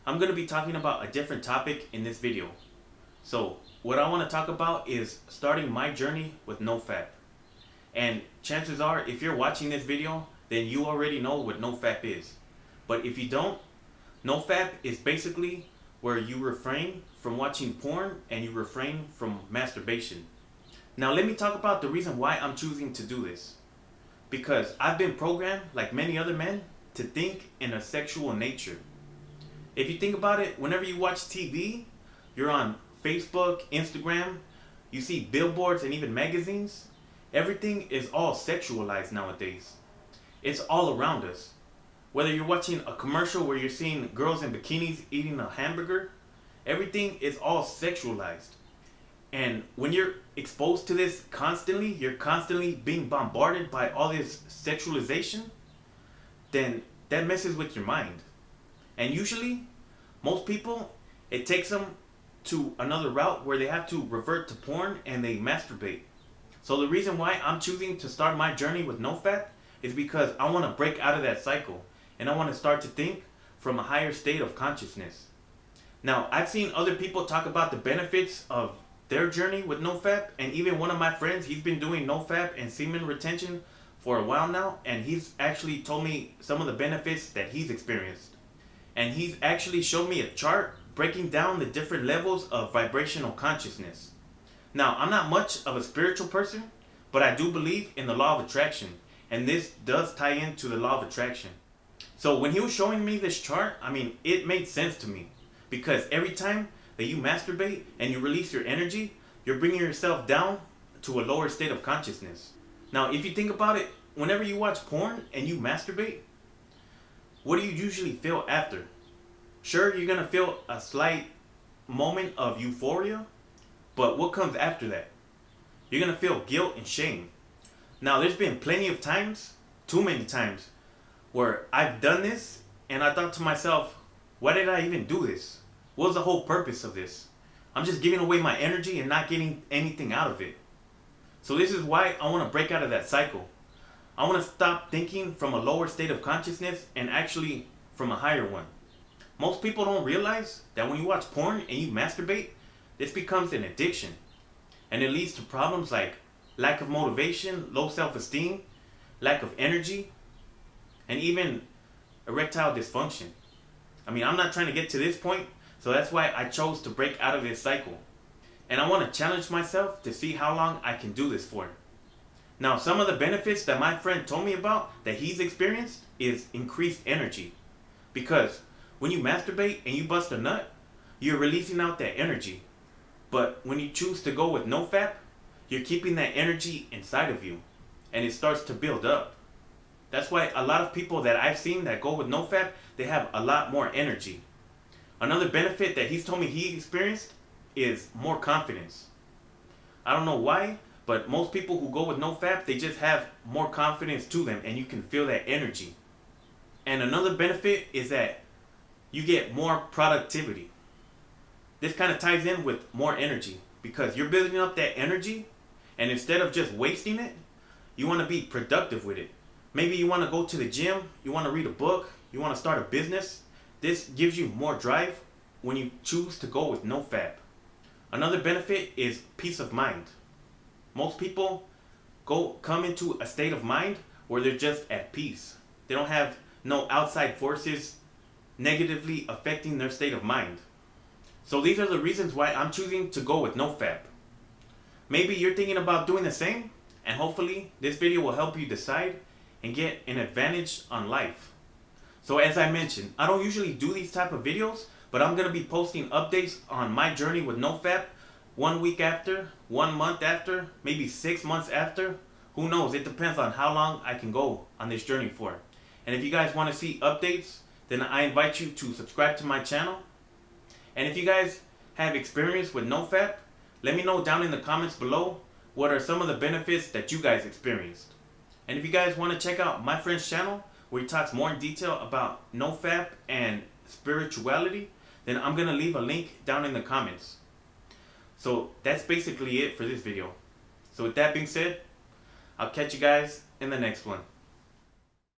I'm going to be talking about a different topic in this video. So what I want to talk about is starting my journey with NoFap. And chances are, if you're watching this video, then you already know what NoFap is. But if you don't, NoFap is basically where you refrain from watching porn and you refrain from masturbation. Now let me talk about the reason why I'm choosing to do this. Because I've been programmed, like many other men, to think in a sexual nature. If you think about it, whenever you watch TV, you're on Facebook, Instagram, you see billboards and even magazines. Everything is all sexualized nowadays. It's all around us. Whether you're watching a commercial where you're seeing girls in bikinis eating a hamburger, everything is all sexualized. And when you're exposed to this constantly, you're constantly being bombarded by all this sexualization, then that messes with your mind. And usually, most people, it takes them to another route where they have to revert to porn and they masturbate. So the reason why I'm choosing to start my journey with NoFap is because I want to break out of that cycle and I want to start to think from a higher state of consciousness. Now, I've seen other people talk about the benefits of their journey with NoFap, and even one of my friends, he's been doing NoFap and semen retention for a while now, and he's actually told me some of the benefits that he's experienced. And he's actually showed me a chart breaking down the different levels of vibrational consciousness. Now, I'm not much of a spiritual person, but I do believe in the law of attraction, and this does tie into the law of attraction. So when he was showing me this chart, it made sense to me, because every time that you masturbate and you release your energy, you're bringing yourself down to a lower state of consciousness. Now, if you think about it, whenever you watch porn and you masturbate, what do you usually feel after? Sure, you're gonna feel a slight moment of euphoria, but what comes after that? You're gonna feel guilt and shame. Now, there's been plenty of times, too many times, where I've done this and I thought to myself, why did I even do this? What was the whole purpose of this? I'm just giving away my energy and not getting anything out of it. So this is why I want to break out of that cycle. I want to stop thinking from a lower state of consciousness and actually from a higher one. Most people don't realize that when you watch porn and you masturbate, this becomes an addiction. And it leads to problems like lack of motivation, low self-esteem, lack of energy, and even erectile dysfunction. I'm not trying to get to this point, so that's why I chose to break out of this cycle. And I want to challenge myself to see how long I can do this for. Now, some of the benefits that my friend told me about that he's experienced is increased energy. Because when you masturbate and you bust a nut, you're releasing out that energy. But when you choose to go with NoFap, you're keeping that energy inside of you. And it starts to build up. That's why a lot of people that I've seen that go with NoFap, they have a lot more energy. Another benefit that he's told me he experienced is more confidence. I don't know why, but most people who go with NoFap, they just have more confidence to them and you can feel that energy. And another benefit is that you get more productivity. This kind of ties in with more energy because you're building up that energy, and instead of just wasting it, you want to be productive with it. Maybe you want to go to the gym, you want to read a book, you want to start a business. This gives you more drive when you choose to go with NoFap. Another benefit is peace of mind. Most people come into a state of mind where they're just at peace. They don't have no outside forces negatively affecting their state of mind. So these are the reasons why I'm choosing to go with NoFap. Maybe you're thinking about doing the same, and hopefully this video will help you decide and get an advantage on life. So as I mentioned, I don't usually do these type of videos, but I'm going to be posting updates on my journey with NoFap 1 week after, 1 month after, maybe 6 months after. Who knows? It depends on how long I can go on this journey for. And if you guys want to see updates, then I invite you to subscribe to my channel. And if you guys have experience with NoFap, let me know down in the comments below what are some of the benefits that you guys experienced. And if you guys want to check out my friend's channel, where he talks more in detail about NoFap and spirituality, then I'm going to leave a link down in the comments. So that's basically it for this video. So with that being said, I'll catch you guys in the next one.